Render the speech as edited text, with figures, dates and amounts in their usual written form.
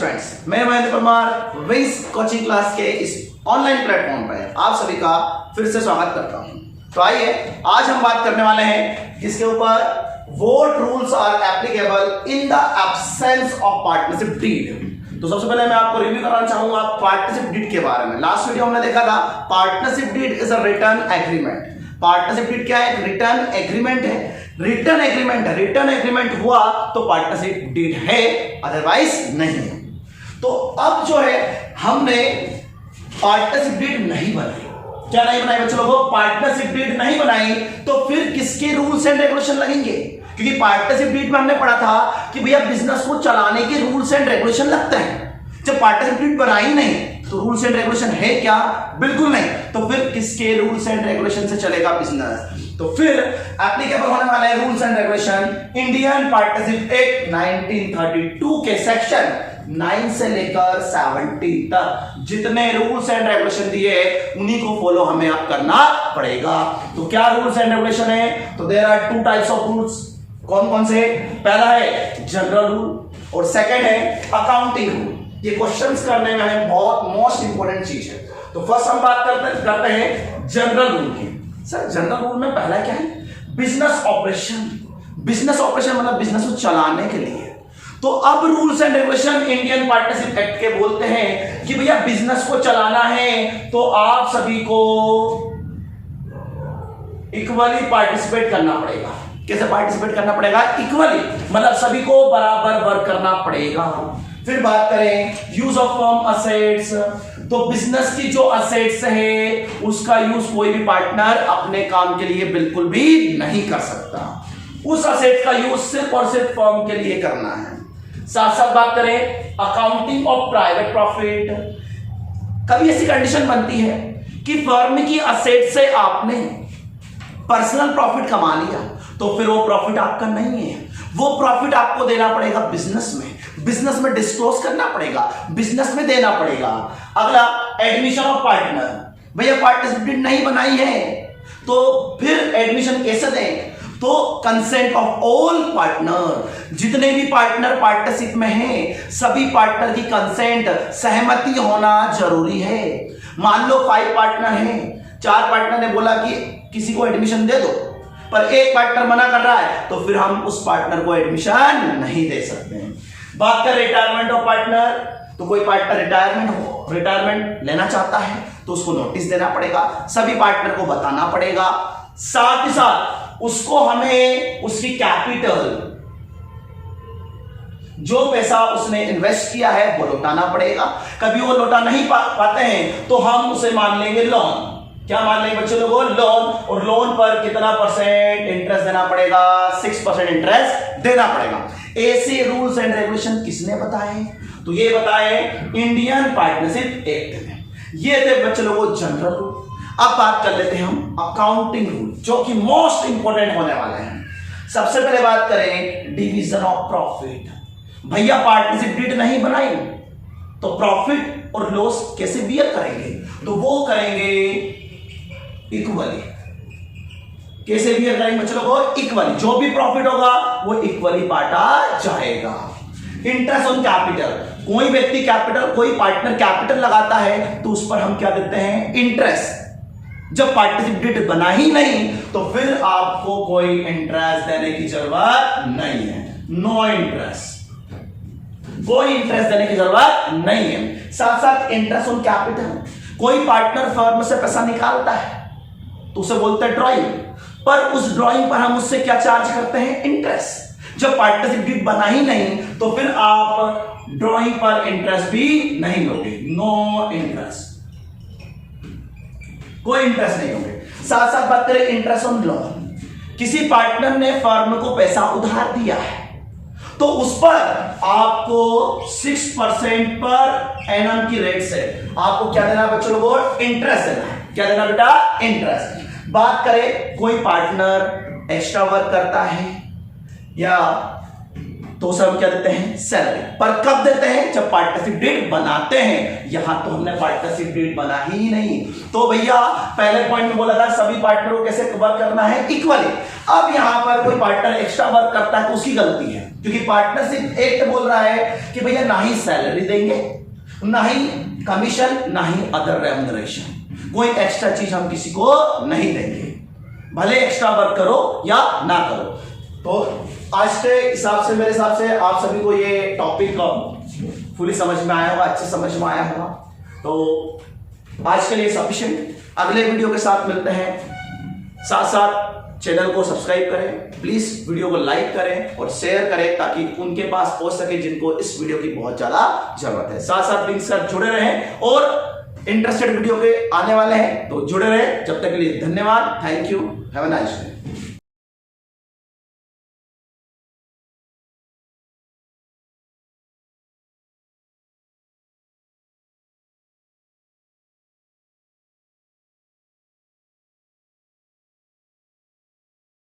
Students, मैं Mahendra Parmar wings coaching class के इस ऑनलाइन प्लेटफॉर्म पर आप सभी का फिर से स्वागत करता हूं। तो आइए आज हम बात करने वाले हैं जिसके ऊपर what rules are applicable in the absence of partnership deed. तो सबसे पहले मैं आपको रिव्यू कराना चाहूंगा पार्टनरशिप डीड के बारे में। लास्ट वीडियो हमने देखा था partnership deed is a written agreement. Partnership deed क्या है? एक रिटर्न एग्रीमेंट है। रिटर्न एग्रीमेंट है, रिटर्न एग्रीमेंट हुआ तो पार्टनरशिप डीड है, अदरवाइज नहीं है। तो अब जो है हमने पार्टनरशिप डीड नहीं बनाई। क्या नहीं बनाई बच्चों लोगों? पार्टनरशिप डीड नहीं बनाई तो फिर किसके रूल्स एंड रेगुलेशन लगेंगे? क्योंकि पार्टनरशिप डीड में हमने पढ़ा था कि भैया बिजनेस को चलाने के रूल्स एंड रेगुलेशन लगते हैं। जब पार्टनरशिप डीड बनाई नहीं तो रूल्स एंड रेगुलेशन है क्या? बिल्कुल नहीं। तो फिर किसके रूल्स एंड रेगुलेशन से चलेगा बिजनेस? तो फिर एप्लीकेबल होने वाले हैं rules and regulation Indian partnership act 1932 के सेक्शन 9 से लेकर 17 तक जितने रूल्स एंड रेगुलेशन दिए उन्हीं को फॉलो हमें अब करना पड़ेगा। तो क्या रूल्स एंड रेगुलेशन है? तो there are 2 types of rules. कौन कौन से? पहला है जनरल रूल और सेकंड है अकाउंटिंग रूल। ये क्वेश्चंस करने में है बहुत मोस्ट इंपोर्टेंट चीज है। तो फर्स्ट हम बात करते हैं जनरल रूल की। सर जनरल रूल में पहला क्या है? Business operation. बिजनेस ऑपरेशन मतलब बिजनेस को चलाने के लिए। तो अब rules and regulation Indian partnership act के बोलते हैं कि भैया बिजनेस को चलाना है तो आप सभी को इक्वली पार्टिसिपेट करना पड़ेगा। कैसे पार्टिसिपेट करना पड़ेगा? इक्वली, मतलब सभी को बराबर वर्क करना पड़ेगा। फिर बात करें यूज ऑफ फर्म असेट्स। तो बिजनेस की जो असेट्स है उसका यूज कोई भी पार्टनर अपने काम के लिए बिल्कुल भी नहीं कर सकता। उस असेट का यूज सिर्फ और सिर्फ फर्म के लिए करना है। साथ साथ बात करें अकाउंटिंग ऑफ प्राइवेट प्रॉफिट। कभी ऐसी कंडीशन बनती है कि फर्म की असेट से आपने पर्सनल प्रॉफिट कमा लिया तो फिर वो प्रॉफिट आपका नहीं है, वो प्रॉफिट आपको देना पड़ेगा बिजनेस में। बिजनेस में डिस्क्लोज करना पड़ेगा, बिजनेस में देना पड़ेगा। अगला एडमिशन ऑफ पार्टनर। भैया पार्टनरशिप डीड नहीं बनाई है तो फिर एडमिशन कैसे दें? तो कंसेंट ऑफ ऑल पार्टनर। जितने भी पार्टनर पार्टनरशिप में हैं सभी पार्टनर की कंसेंट, सहमति होना जरूरी है। मान लो 5 पार्टनर हैं, 4 पार्टनर ने बोला कि किसी को एडमिशन दे दो, पर एक पार्टनर मना कर रहा है तो फिर हम उस पार्टनर को एडमिशन नहीं दे सकते हैं। बात कर रिटायरमेंट ऑफ पार्टनर। तो कोई पार्टनर रिटायरमेंट लेना चाहता है तो उसको नोटिस देना पड़ेगा, सभी पार्टनर को बताना पड़ेगा। साथ ही साथ उसको हमें उसकी कैपिटल, जो पैसा उसने इन्वेस्ट किया है वो लौटाना पड़ेगा। कभी वो लौटा नहीं पाते हैं तो हम उसे मान लेंगे लोन। क्या मान लेंगे बच्चों लोगों? लोन। और लोन पर कितना परसेंट इंटरेस्ट देना पड़ेगा? 6% इंटरेस्ट देना पड़ेगा। ऐसे रूल्स एंड रेगुलेशन किसने बताए? तो ये बताए इंडियन पार्टनरशिप एक्ट में। ये थे बच्चों लोगों जनरल रूल। अब बात कर लेते हैं हम अकाउंटिंग रूल, जो कि मोस्ट इंपोर्टेंट होने वाले हैं। सबसे पहले बात करें डिवीजन ऑफ प्रॉफिट। भैया पार्टनरशिप डीड नहीं बनाई तो प्रॉफिट और लॉस कैसे बियर करेंगे? तो वो करेंगे इक्वली। कैसे बियर करेंगे बच्चों लोगों? इक्वली। जो भी प्रॉफिट होगा वो इक्वली बांटा जाएगा। Interest on capital. कोई व्यक्ति कैपिटल, कोई पार्टनर कैपिटल लगाता है तो उस पर हम क्या देते हैं? इंटरेस्ट। जब पार्टनरशिप डीड बना ही नहीं तो फिर आपको कोई इंटरेस्ट देने की जरूरत नहीं है। नो इंटरेस्ट, कोई इंटरेस्ट देने की जरूरत नहीं है। साथ साथ इंटरेस्ट ऑन कैपिटल। कोई पार्टनर फर्म से पैसा निकालता है तो उसे बोलते हैं ड्रॉइंग, पर उस ड्रॉइंग पर हम उससे क्या चार्ज करते हैं? इंटरेस्ट। जब पार्टनरशिप डीड बना ही नहीं तो फिर आप ड्रॉइंग पर इंटरेस्ट भी नहीं लोगे। नो इंटरेस्ट, कोई इंटरेस्ट नहीं होंगे। साथ साथ बात करें इंटरेस्ट ऑन लोन। किसी पार्टनर ने फर्म को पैसा उधार दिया है तो उस पर आपको 6% पर एनम की रेट से आपको क्या देना बच्चों लोगों? इंटरेस्ट देना है। क्या देना बेटा? इंटरेस्ट। बात करें कोई पार्टनर एक्स्ट्रा वर्क करता है या तो सब क्या देते हैं, सैलरी। पर कब देते हैं, जब पार्टनरशिप डीड बनाते हैं। यहां तो हमने पार्टनरशिप डीड बना ही नहीं। तो भैया पहले पॉइंट में बोला था सभी पार्टनरों को कैसे वर्क करना है, इक्वली। अब यहां पर कोई पार्टनर एक्स्ट्रा वर्क करता है तो उसकी गलती है, क्योंकि पार्टनरशिप एक्ट बोल रहा है कि भैया ना ही सैलरी देंगे, ना ही कमीशन, ना ही अदर रेम्यूनरेशन, कोई एक्स्ट्रा चीज हम किसी को नहीं देंगे, भले एक्स्ट्रा वर्क करो या ना करो। तो आज के हिसाब से, मेरे हिसाब से आप सभी को ये टॉपिक फुली समझ में आया होगा, अच्छे समझ में आया होगा। तो आज के लिए सफिशिएंट। अगले वीडियो के साथ मिलते हैं। साथ साथ चैनल को सब्सक्राइब करें, प्लीज वीडियो को लाइक करें और शेयर करें ताकि उनके पास पहुंच सके जिनको इस वीडियो की बहुत ज्यादा जरूरत है। साथ साथ लिंक से जुड़े रहें और इंटरेस्टेड वीडियो के आने वाले हैं तो जुड़े रहें। जब तक के लिए धन्यवाद, thank you, have a nice day.